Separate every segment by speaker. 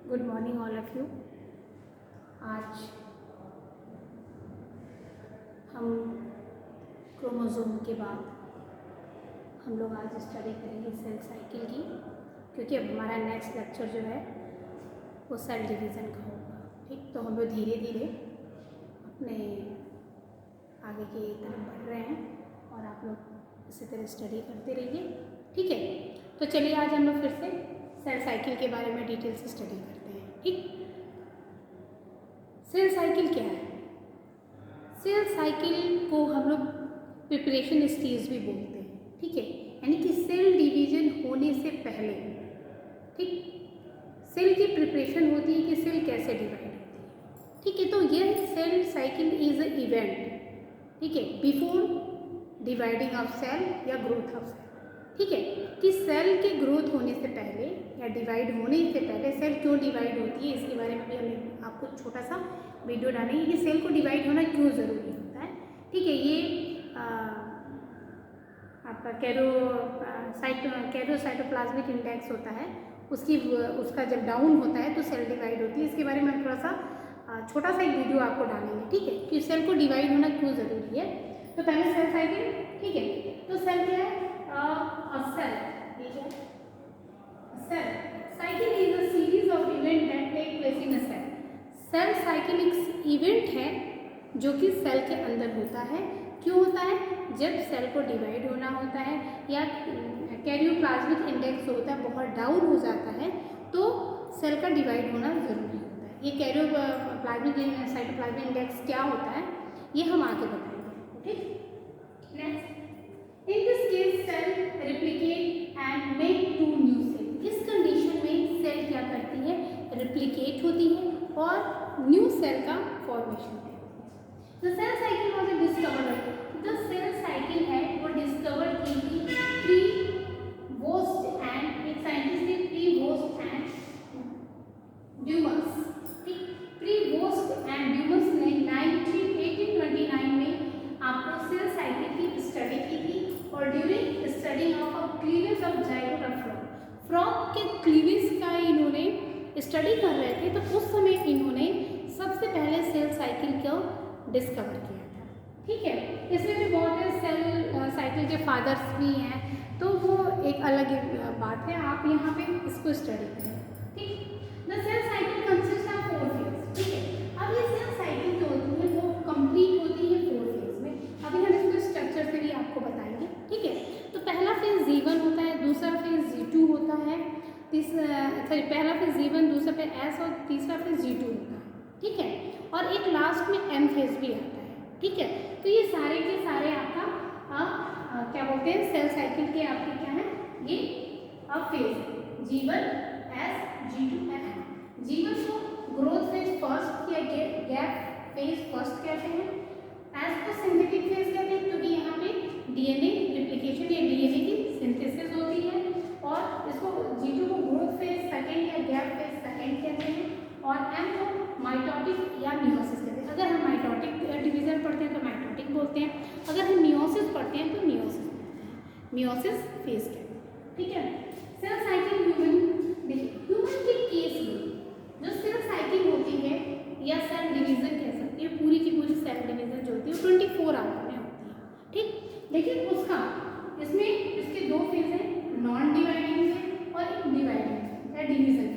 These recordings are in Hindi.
Speaker 1: Good morning all of you. आज हम क्रोमोसोम के बाद हम लोग आज स्टडी करेंगे सेल साइकिल की, क्योंकि अब हमारा नेक्स्ट लेक्चर जो है वो सेल डिवीज़न का होगा। ठीक, तो हम लोग धीरे धीरे अपने आगे की तरफ बढ़ रहे हैं और आप लोग इसी तरह स्टडी करते रहिए। ठीक है, तो चलिए आज हम लोग फिर से सेल साइकिल के बारे में डिटेल से स्टडी करते हैं। ठीक, सेल साइकिल क्या है? सेल साइकिल को हम लोग प्रिपरेशन स्टेज भी बोलते हैं। ठीक है, यानी कि सेल डिवीजन होने से पहले, ठीक, सेल की प्रिपरेशन होती है कि सेल कैसे डिवाइड होती है। ठीक है, तो यह cell cycle is a event, ठीक है, बिफोर डिवाइडिंग ऑफ सेल या ग्रोथ ऑफ सेल। ठीक है, कि सेल के ग्रोथ होने से पहले या डिवाइड होने से पहले सेल क्यों डिवाइड होती है, इसके बारे में भी हम आपको छोटा सा वीडियो डालेंगे कि सेल को डिवाइड होना क्यों ज़रूरी होता है। ठीक है, ये आपका कैरोसाइटोप्लाज्मिक इंडेक्स होता है, उसका जब डाउन होता है तो सेल डिवाइड होती है। इसके बारे में हम थोड़ा सा छोटा सा एक वीडियो आपको डालेंगे। ठीक है, कि सेल को डिवाइड होना क्यों ज़रूरी है। तो पहले सेल साइकिल, ठीक है, तो सेल क्या है? सेल, ठीक है, cell cycle is a series of event that take place in a cell. Cell cycle एक इवेंट है जो कि सेल के अंदर होता है। क्यों होता है? जब सेल को डिवाइड होना होता है या कैरियोप्लाज्मिक इंडेक्स होता है बहुत डाउन हो जाता है तो सेल का डिवाइड होना ज़रूरी होता है। ये कैरियोप्लाज्मिक साइटोप्लाज्मिक इंडेक्स क्या होता है ये हम आगे बताएंगे। ठीक, next, in this case cell replicate and make two new cell. इस कंडीशन में सेल क्या करती है? रिप्लिकेट होती है और न्यू सेल का फॉर्मेशन है। The cell cycle was discovered, जो सेल साइकिल है वो डिस्कवर की थी प्रीवोस्ट एंड एक साइंटिस्ट ने प्रीवोस्ट एंड ड्यूमस। ठीक, प्रीवोस्ट एंड ड्यूमस ने 1829 में आपको सेल साइकिल की स्टडी की थी और during study of cleavage of zygote of frog के क्लीवेज का इन्होंने स्टडी कर रहे थे, तो उस समय इन्होंने सबसे पहले सेल साइकिल को डिस्कवर किया था। ठीक है, इसमें भी बहुत सेल साइकिल के फादर्स भी हैं, तो वो एक अलग बात है, आप यहाँ पे इसको स्टडी करें। ठीक, the cell cycle consist of 4 phase. ठीक है, अब ये सेल साइकिल जो होती है वो कंप्लीट होती है 4 फेज में। अभी हम इसको स्ट्रक्चर से भी आपको बताएंगे। ठीक है, तो पहला फेज G1 होता है, दूसरा फेज G2 होता है, पहला फेज G1, दूसरा फेज S और तीसरा फेज G2 होता है। ठीक है, और एक लास्ट में M फेज भी आता है। ठीक है, तो ये सारे के सारे आपका क्या बोलते हैं सेल साइकिल के आपके क्या है ये phase G1, S, G2 and M। G1 को ग्रोथ फेज फर्स्ट या गैप फेज फर्स्ट कहते हैं, S को सिंथेटिक फेज कहते हैं क्योंकि यहाँ पे DNA रिप्लिकेशन या DNA की सिंथेसिस होती है, और इसको G2 को ग्रोथ फेज सेकेंड या गैप फेज सेकेंड कहते हैं, और M को माइटोटिक या मियोसिस कहते हैं। अगर हम माइटोटिक डिवीजन पढ़ते हैं तो माइटोटिक बोलते हैं, अगर हम मियोसिस पढ़ते हैं तो मियोसिस बोलते हैं, मियोसिस फेज कहते हैं। ठीक है, सेल साइकिल ह्यूमन, देखिए ह्यूमन के केस में जो सेल साइकिल होती है या सेल डिवीजन कह सकते हैं, पूरी की पूरी सेल डिवीजन जो होती है 24 आवर में होती है। ठीक, लेकिन उसका इसमें इसके 2 फेज हैं, नॉन डिवाइडिंग फेज और एक डिवाइडिंग या डिवीजन।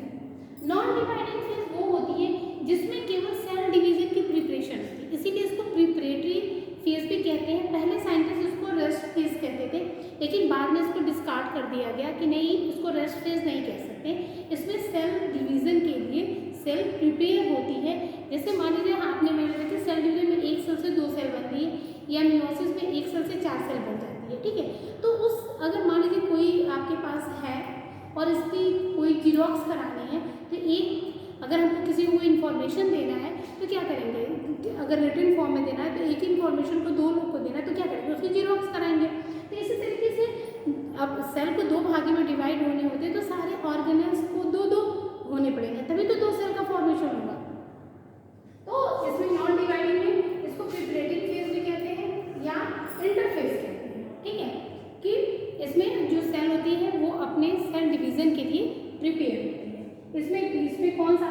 Speaker 1: नॉन डिवाइडिंग फेज वो होती है जिसमें केवल सेल डिवीजन की प्रिपरेशन होती है, इसीलिए इसको प्रिपरेटरी फेज भी कहते हैं। पहले साइंटिस्ट इसको रेस्ट फेज कहते थे, लेकिन बाद में इसको डिस्कार्ड कर दिया गया कि नहीं, इसको रेस्ट फेज नहीं कह सकते। इसमें सेल डिवीजन के लिए सेल प्रिपेयर होती है। जैसे मान लीजिए आपने मेरे देखे सेल डिवीजन में एक सेल से 2 सेल बनती है, या मियोसिस में एक सेल से 4 सेल बन जाती है। ठीक है, तो उस अगर मान लीजिए कोई आपके पास है और इसकी कोई जीरोक्स करानी है, तो एक अगर हमको किसी को इन्फॉर्मेशन देना है तो क्या करेंगे, अगर रिटन फॉर्म में देना है तो एक इन्फॉर्मेशन को 2 लोग को देना है तो क्या करेंगे, उसकी जीरोक्स कराएंगे। तो इसी तरीके से अब सेल को 2 भागों में डिवाइड होने होते हैं तो सारे ऑर्गेनेल्स को 2-2 होने पड़ेंगे, तभी तो 2 सेल का फॉर्मेशन होगा। तो इसमें नॉन डिवाइडिंग में इसको प्रिपरेटिव फेज भी कहते हैं या इंटरफेज कहते हैं। ठीक है, कि इसमें जो सेल होती है वो अपने सेल डिवीजन के लिए प्रिपेयर होती है। इसमें कौन सा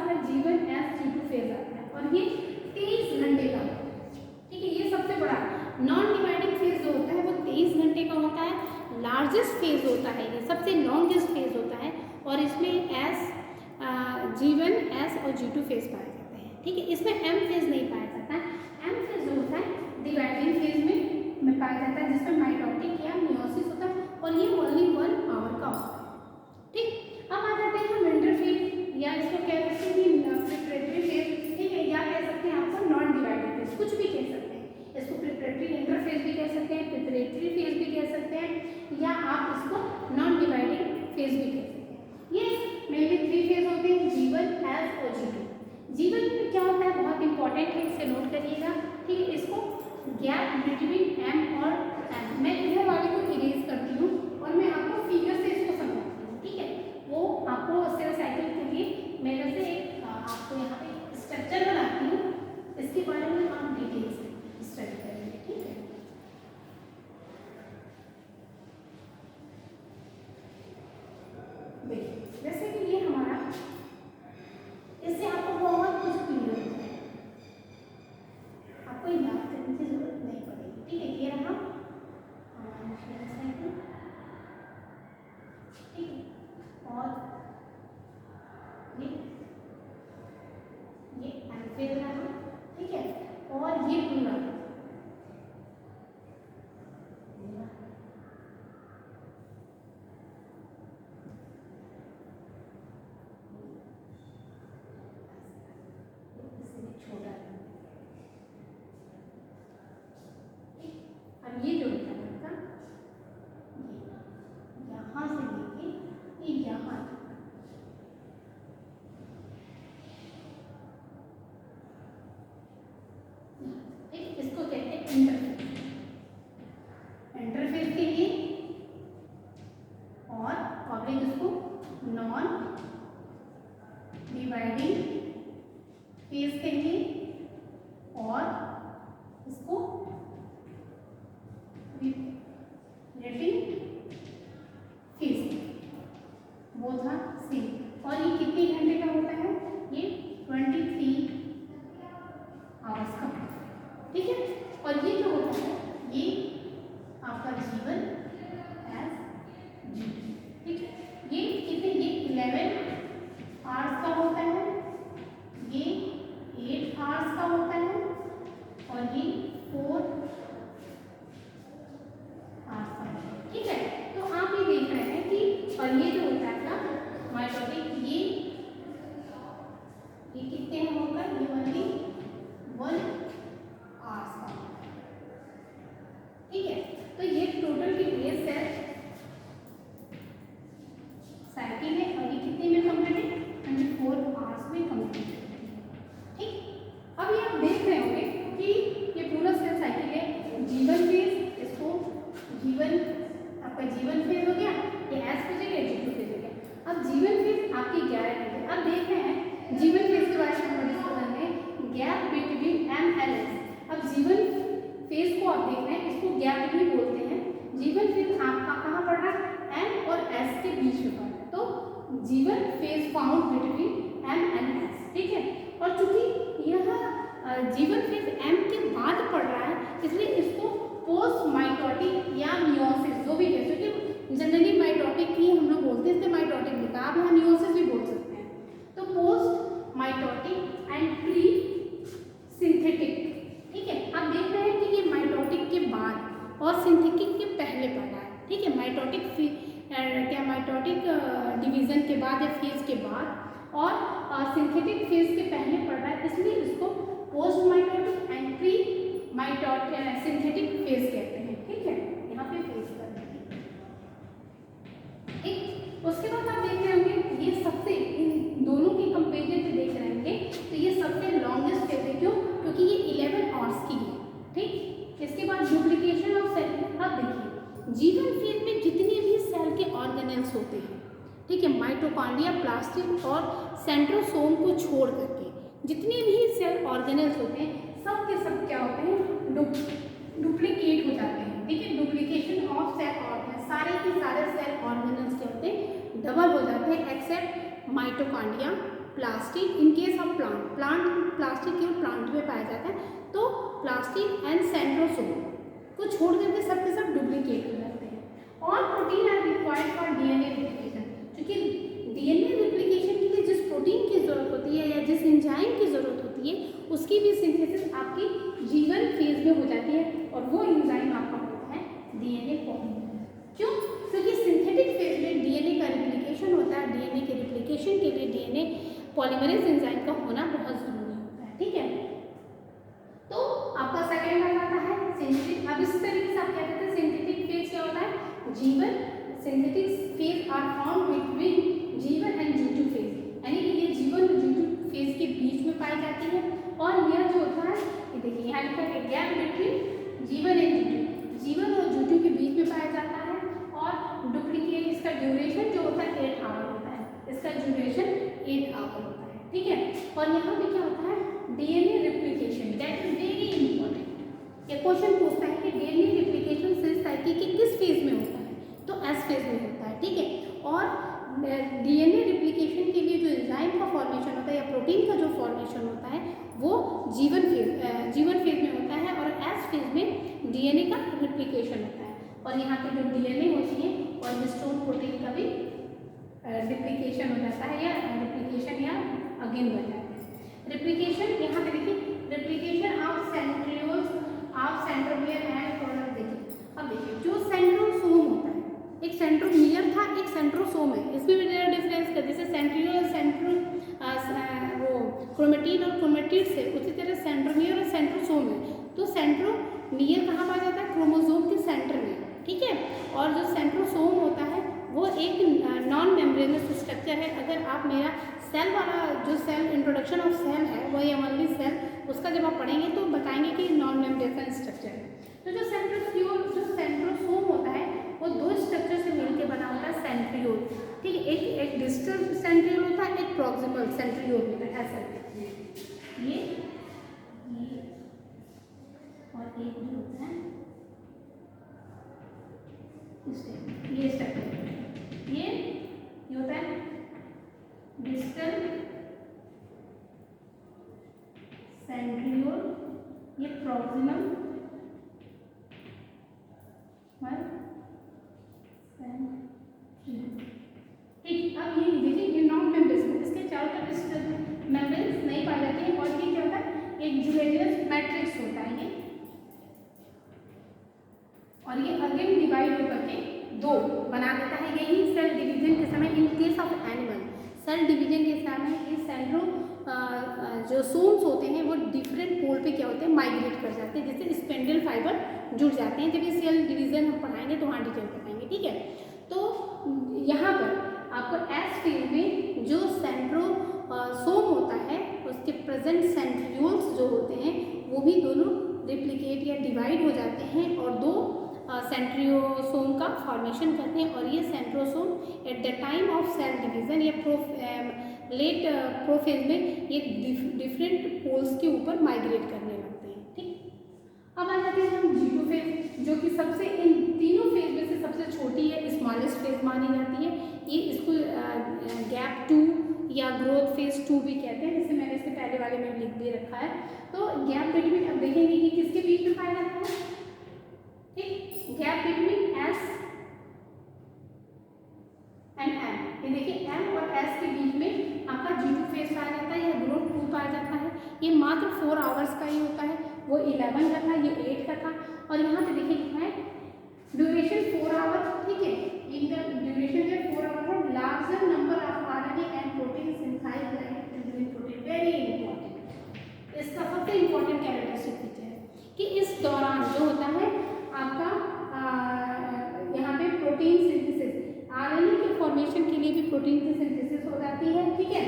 Speaker 1: लार्जेस्ट फेज होता है, ये सबसे लॉन्गेस्ट फेज होता है और इसमें एस G1 S और G2 फेज पाए जाते हैं। ठीक है, इसमें M फेज नहीं पाया जाता है। M फेज जो होता है डिवाइडिंग फेज में पाया जाता है, जिसमें माइटोटिक या मियोसिस होता है और ये ओनली 1 आवर का होता है। ठीक, अब आ जाते हैं हम इंटरफेज या इसको कह सकते हैं प्रिपरेटरी फेज। ठीक है, या कह सकते हैं आपको नॉन डिवाइडिंग फेज, कुछ भी कह सकते हैं। इसको प्रिपरेटरी इंटरफेज भी कह सकते हैं, प्रिपरेटरी फेज भी कह सकते हैं, या आप इसको नॉन डिवाइडिंग फेज भी कह सकते हैं। ये मेनली 3 फेज होते हैं, G1 S और G2। G1 में क्या होता है, बहुत इंपॉर्टेंट है, इसे नोट करिएगा। ठीक है, इसको गैप बिटवीन M और N, मैं इधर वाले को इरेज करती हूँ और मैं आपको फिगर से इसको समझाती हूँ। ठीक है, वो आपको सेल साइकिल के लिए मेरे से एक आपको यहाँ पे स्ट्रक्चर बनाती हूँ, इसके बारे में आप डिटेल से स्टडी करेंगे। ठीक है, जैसे कि ये हमारा, इससे आपको बहुत कुछ क्लियर हो जाए, आपको याद करने की जरूरत नहीं पड़ेगी। ठीक है, ये रहा हमारा सेल साइकिल। ठीक है, और ये एल्फेज रहा। ठीक है, और ये पूरा छोटा है। अब ये जो होता है आपका, ये यहाँ से लेके ये यहाँ तक, इसको कहते हैं इंटरफेज। इंटरफेज के लिए और पब्लिक इसको नॉन डिवाइडिंग फेज कहेंगे और इसको रिपीटिंग फेज, वो था सी। और ये कितने घंटे का होता है, ये 23 आवर्स का। ठीक है, और ये जो होता है ये आपका G1 S G2। ठीक है, ये कितने, ये 11 आवर्स का होता है, ये 8 आवर्स का होता है और ये 4 आवर्स का होता है। ठीक है, तो आप ये देख रहे हैं कि, और ये जो होता है आपका माइटोटिक, ये कितने में होगा, ये ओनली 1 आवर्स का। ठीक है, तो ये टोटल की बेस है साइकिल है और ये कितने में कंप्लीट है, 24 आवर्स में कंप्लीट है। ठीक, अब ये आप देख रहे होंगे कि ये पूरा सेल साइकिल है। G1 फेज, इसको G1 आपका G1 फेज हो गया, ये S फेज हो गया, G2 फेज हो गया। अब G1 फेज आपकी 11 घंटे। अब देख रहे हैं G1 फेज के बारे में हम डिस्कस करेंगे, gap between M and S। अब G1 फेज को आप देख रहे हैं, इसको गैप भी बोलते हैं। G1 फेज आपका कहाँ पड़ रहा है, M और S के बीच में पड़ रहा है, तो G1 phase found between M and S। ठीक है, और चूंकि यह G1 फेज M के बाद पड़ रहा है, इसलिए इसको पोस्ट माइटोटिक या मियोसिस जो भी कह सकते हैं। जनरली माइटोटिक ही हम लोग बोलते हैं, इसलिए माइटोटिक लिखा, आप यहाँ मियोसिस भी बोल सकते हैं। तो post mitotic and pre synthetic. ठीक है, आप देख रहे हैं कि ये माइटोटिक के बाद और सिंथेटिक के पहले पड़ रहा है। ठीक है, माइटोटिक क्या माइटोटिक डिवीजन के बाद या फेज के बाद और सिंथेटिक फेज के पहले पड़ रहा है, इसलिए इसको post mitotic and pre mitotic synthetic phase कहते हैं। ठीक है, यहाँ पे फेज कर देंगे। ठीक, उसके बाद आप देख रहे होंगे ये सबसे, इन दोनों के कंपेरिजन से देख रहे होंगे तो ये सबसे लॉन्गेस्ट फेज है। क्यों, क्योंकि ये 11 आवर्स की है। ठीक, इसके बाद डुप्लीकेशन ऑफ सेल। अब देखिए G1 फेज में जितने भी सेल के ऑर्गेनेल्स होते हैं, ठीक है, माइटोकॉन्ड्रिया, प्लास्टिड और सेंट्रोसोम को छोड़ करके जितने भी सेल ऑर्गेनेल्स होते हैं, सब के सब क्या होते हैं, डुप्लीकेट हो जाते हैं। ठीक है, डुप्लीकेशन ऑफ सेल ऑर्गेनेल्स, सारे के सारे सेल ऑर्गेनेल्स क्या होते हैं, डबल हो जाते हैं, except mitochondria, plastid. In case of plant plastid केवल प्लांट में पाया जाता है, तो प्लास्टिड एंड सेंट्रोसोम को छोड़ करके सब के सब डुप्लीकेट हो जाते हैं। All protein are required for DNA replication. क्योंकि डीएनए रेप्लिकेशन के लिए जिस प्रोटीन की जरूरत होती है या जिस एंजाइम की जरूरत होती है उसकी भी सिंथेसिस आपकी जीवन फेज में हो जाती है, और वो एंजाइम आपका होता है डीएनए पॉलीमरेज। क्यों? क्योंकि सिंथेटिक फेज में डीएनए का रेप्लिकेशन होता है। डीएनए के रेप्लिकेशन के लिए डीएनए पॉलीमरेज एंजाइम का होना बहुत जरूरी होता है। ठीक है, तो आपका सेकंड वाला आता है सिंथेटिक। अब इस तरीके से आप क्या कहते हैं, सिंथेटिक फेज क्या होता है, G one. Synthetic phase are found between G one and G2 phase, यानी कि ये जीवन और G2 फेज के बीच में पाई जाती है। और यह जो होता है, ये देखिए यहाँ लिखा है gap between G one and G2, जीवन और G2 के बीच में पाया जाता है। और डुप्लीकेट इसका ड्यूरेशन जो होता है 8 आवर होता है, इसका ड्यूरेशन 8 आवर होता है। ठीक है, और यहाँ पे क्या होता है, DNA replication, that is very important. ये क्वेश्चन पूछता है कि डीएनए रेप्लिकेशन सेल साइकिल के किस फेज में होता है, तो एस फेज में होता है। ठीक है, और डीएनए रेप्लिकेशन के लिए जो एंजाइम का फॉर्मेशन होता है या प्रोटीन का जो फॉर्मेशन होता है वो जीवन फेज में होता है, और एस फेज में डीएनए का रेप्लिकेशन होता है। और यहाँ पे जो डीएनए होती है और हिस्टोन प्रोटीन का भी रेप्लिकेशन हो जाता है, या रेप्लिकेशन या अगेन बन जाता है। रेप्लिकेशन यहाँ पे देखिए, replication of centrioles of centromere and product. देखिए अब देखिए, जो सेंट्रोसोम होता है, एक सेंट्रोमियर था, एक सेंट्रोसोम है, इसमें भी डिफरेंस कर, जैसे सेंट्रियोल वो क्रोमेटिन और क्रोमेटिड से, उसी तरह सेंट्रोमियर और सेंट्रोसोम है। तो सेंट्रोमियर कहाँ पाया जाता है, क्रोमोसोम के सेंटर में। ठीक है, और जो सेंट्रोसोम होता है वो एक नॉन मेम्ब्रेनस स्ट्रक्चर है। अगर आप मेरा सेल वाला जो सेल इंट्रोडक्शन ऑफ सेल है वो ये ओनली सेल, उसका जब आप पढ़ेंगे तो बताएंगे कि नॉन मेम्ब्रेनस स्ट्रक्चर है। तो जो सेंट्रोसोम होता है वो दो स्ट्रक्चर से मिलकर बना होता है सेंट्रियोल। ठीक है, एक डिस्टल सेंट्रियोल होता है, एक प्रॉक्सिमल सेंट्रियोल होता है। ऐसा ये और एक जो होता है ये स्ट्रक्चर, ये होता है डिस्टल सेंट्रियोल, ये प्रॉक्सिमल ठीक। अब ये देखिए, ये नॉन मेम्ब्रेनस, इसके चारों तरफ मेम्ब्रेन्स नहीं पाए जाते हैं, और ये क्या होता है, एक जिलेटिनस मैट्रिक्स होता है ये, और ये अगेन डिवाइड होकर के दो बना देता है। यही सेल डिवीजन के समय, in case of animal cell division के समय ये सेंट्रो जो सोम्स होते हैं वो डिफरेंट पोल पे क्या होते हैं, माइग्रेट कर जाते हैं, जैसे स्पेंडल फाइबर जुड़ जाते हैं। जब ये सेल डिवीजन हम पढ़ाएंगे तो वहाँ डिटेल बताएंगे। ठीक है, तो यहाँ पर आपको एस फेज में जो सेंट्रोसोम होता है उसके प्रेजेंट सेंट्रियोल्स जो होते हैं वो भी दोनों रिप्लिकेट या डिवाइड हो जाते हैं और दो सेंट्रियोसोम का फॉर्मेशन करते हैं। और ये centrosome at the time of cell division या लेट प्रोफेज में ये डिफरेंट पोल्स के ऊपर माइग्रेट करने लगते हैं। ठीक, अब आ जाते हैं हम G2 फेज, जो कि सबसे इन तीनों फेज में से सबसे छोटी है, स्मॉलेस्ट फेज मानी जाती है। ये इसको गैप 2 या ग्रोथ फेज 2 भी कहते हैं, जैसे मैंने इसके पहले वाले में लिख भी रखा है। तो गैप बिटवीन, अब देखेंगे कि किसके बीच में पाया जाता है। ठीक, gap between S and M, ये देखिए M और S के बीच में आपका G2 फेज पाया जाता है या ग्रोथ 2 पाया जाता है। ये मात्र 4 आवर्स का ही होता है, वो 11 का था, ये 8 का था। और यहाँ पे देखिए लिखा है ड्यूरेशन 4 आवर। ठीक है, इनका ड्यूरेशन है 4 आवर और larger number of RNA and protein synthesize like protein. Very important, इसका सबसे इंपॉर्टेंट कैरेक्टरिस्टिक फीचर है कि इस दौरान जो होता है आपका यहाँ पे प्रोटीन सिंथेसिस, आरएनए के फॉर्मेशन के लिए भी प्रोटीन की सिंथेसिस हो जाती है। ठीक है,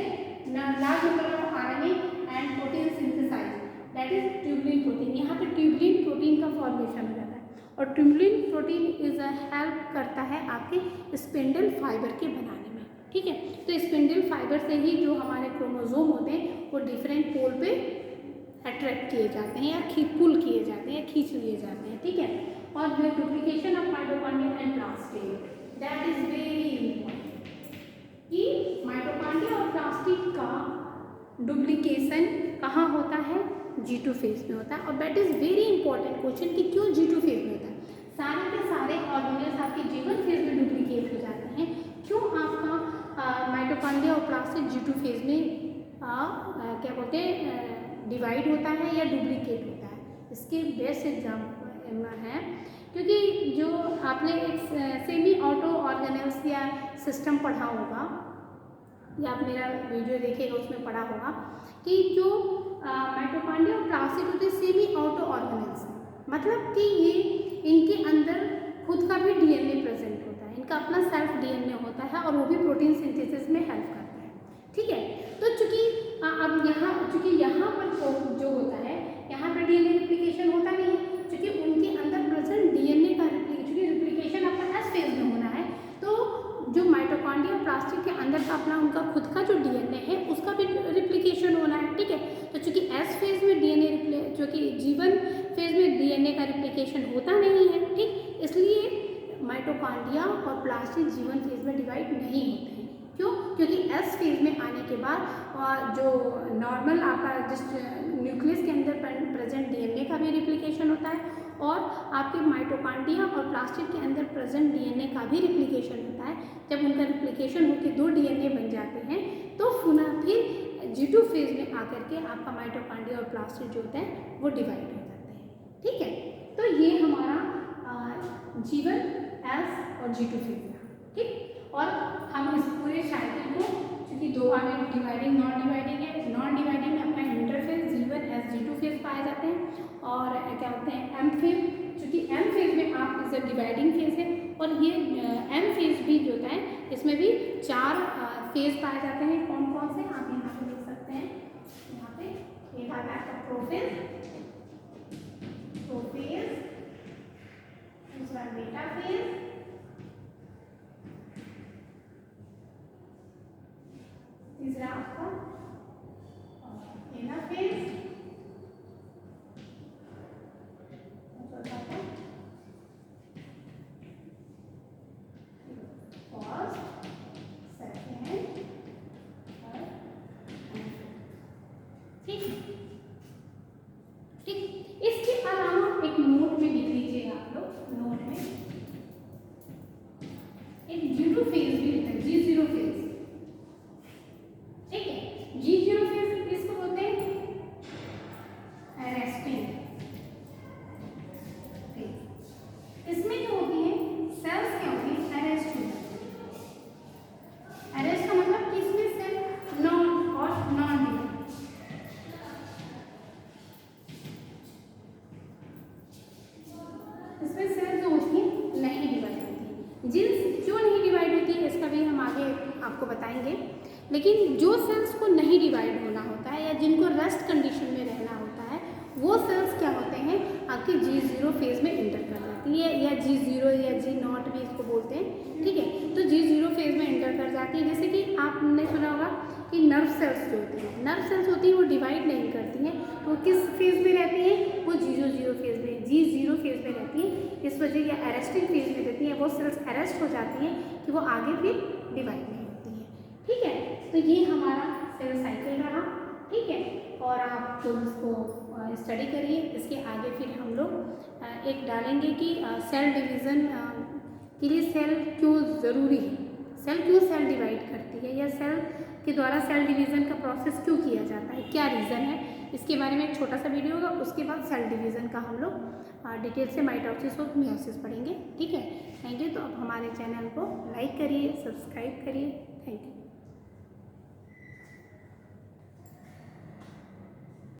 Speaker 1: large number of RNA and protein synthesize, that is tubulin protein. यहाँ पे ट्यूबुलिन प्रोटीन का फॉर्मेशन हो जाता है, और ट्यूबुलिन प्रोटीन इज हेल्प करता है आपके स्पिंडल फाइबर के बनाने में। ठीक है, तो स्पिंडल फाइबर से ही जो हमारे क्रोमोसोम होते हैं वो डिफरेंट पोल पे अट्रैक्ट किए जाते हैं या पुल किए जाते हैं या खींच लिए जाते हैं। ठीक है, और जो duplication of mitochondria and plastid, that is very important कि माइटोकॉन्ड्रिया और प्लास्टिड का डुप्लीकेशन कहाँ होता है, G2 फेज में होता है। और that is very important question कि क्यों G2 फेज में होता है। सारे के सारे ऑर्गेनेल्स आपके जीवन फेज में डुप्लीकेट हो जाते हैं। क्यों आपका माइटोकॉन्ड्रिया और प्लास्टिड G2 फेज में क्या बोलते हैं डिवाइड होता है या डुप्लीकेट होता है? इसके बेस्ट एग्जाम्पल है, क्योंकि जो आपने एक सेमी ऑटो ऑर्गेनेल्स या सिस्टम पढ़ा होगा या आप मेरा वीडियो देखिएगा उसमें पढ़ा होगा कि जो माइटोकॉन्ड्रिया और प्लास्टिड होते हैं सेमी ऑटो ऑर्गेनेल्स, मतलब कि ये इनके अंदर खुद का भी डीएनए प्रेजेंट होता है, इनका अपना सेल्फ डीएनए होता है और वो भी प्रोटीन सिंथेसिस में हेल्प करता है। ठीक है, तो चूंकि अब यहाँ पर जो होता है यहाँ पर डीएनए रिप्लिकेशन होता नहीं है, क्योंकि उनके अंदर प्रेजेंट डीएनए का रिप्लिकेशन आपका एस फेज में होना है, तो जो माइटोकॉन्ड्रिया प्लास्टिड के अंदर का अपना उनका खुद का जो डीएनए है उसका भी रिप्लिकेशन होना है। ठीक है, तो चूंकि एस फेज में डीएनए जो कि जीवन फेज में डीएनए का रिप्लिकेशन होता नहीं है, ठीक, इसलिए माइटोकॉन्ड्रिया और प्लास्टिड जीवन फेज में डिवाइड नहीं होते हैं। क्यों? क्योंकि एस फेज में आने के बाद जो नॉर्मल आपका जिस न्यूक्लियस के अंदर प्रेजेंट डीएनए का भी रिप्लिकेशन होता है और आपके माइटोकॉन्ड्रिया और प्लास्टिड के अंदर प्रेजेंट डीएनए का भी रिप्लिकेशन होता है। जब उनका रिप्लिकेशन होकर 2 डीएनए बन जाते हैं तो पुनः फिर G2 फेज में आकर के आपका माइटोकॉन्ड्रिया और प्लास्टिड जो होते हैं वो डिवाइड हो जाते हैं। ठीक है, तो ये हमारा जीवन एस और G2 फेज है। ठीक, और हम इस पूरे साइकिल को क्योंकि 2 भाग में डिवाइडिंग नॉन डिवाइडिंग है, नॉन डिवाइडिंग में अपना इंटरफेज जीवन एस G2 फेज पाए जाते हैं और क्या बोलते हैं एम फेज, क्योंकि एम फेज में आप इसे डिवाइडिंग फेज है और ये एम फेज भी जो होता है इसमें भी 4 फेज पाए जाते हैं। कौन कौन से आप यहाँ पे देख सकते हैं, यहाँ पे एक आता है आपका प्रोफेज, दूसरा मेटाफेज, तीसरा आपका एनाफेज, फर्स्ट, सेकंड, थर्ड, ठीक। इसके अलावा एक नोट में लिख लीजिएगा आप लोग, नोट में एक G2 फेज भी होता है, G0 फेज। ठीक है, G0 फेज किसको बोलते हैं? Arresting phase. इसमें जो होती है सेल्स क्या होती है? अरेस्ट हो जाती है। अरेस्ट का मतलब कि इसमें सेल नॉन और नॉन डिवाइड, इसमें सेल जो होती है नहीं डिवाइड होती है। क्यों नहीं डिवाइड होती है इसका भी हम आगे आपको बताएंगे, लेकिन जो सेल्स को नहीं डिवाइड होना होता है या जिनको रेस्ट कंडीशन में रहना होता है वो सेल्स क्या होते हैं आपके G0 फेज में इंटर कर जाती है या G0 या G0 भी इसको बोलते हैं। ठीक है, तो G0 फेज में इंटर कर जाती है। जैसे कि आपने सुना होगा कि नर्व सेल्स जो होती हैं, नर्व सेल्स होती हैं वो डिवाइड नहीं करती हैं, तो किस फेज में रहती हैं? वो G0 फेज में, G0 फेज में रहती हैं। इस वजह या अरेस्टिंग फेज में रहती हैं, वो सेल्स अरेस्ट हो जाती हैं कि वो आगे फिर डिवाइड नहीं होती हैं। ठीक है, तो ये हमारा सेल साइकिल रहा। ठीक है, और आप लोग इसको स्टडी करिए। इसके आगे फिर हम लोग एक डालेंगे कि सेल डिवीज़न के लिए सेल क्यों ज़रूरी है, सेल क्यों सेल डिवाइड करती है या सेल के द्वारा सेल डिवीज़न का प्रोसेस क्यों किया जाता है, क्या रीज़न है, इसके बारे में एक छोटा सा वीडियो होगा। उसके बाद सेल डिवीज़न का हम लोग डिटेल से माइटोसिस और मियोसिस पढ़ेंगे। ठीक है, थैंक यू। तो अब हमारे चैनल को लाइक करिए, सब्सक्राइब करिए। Thank you.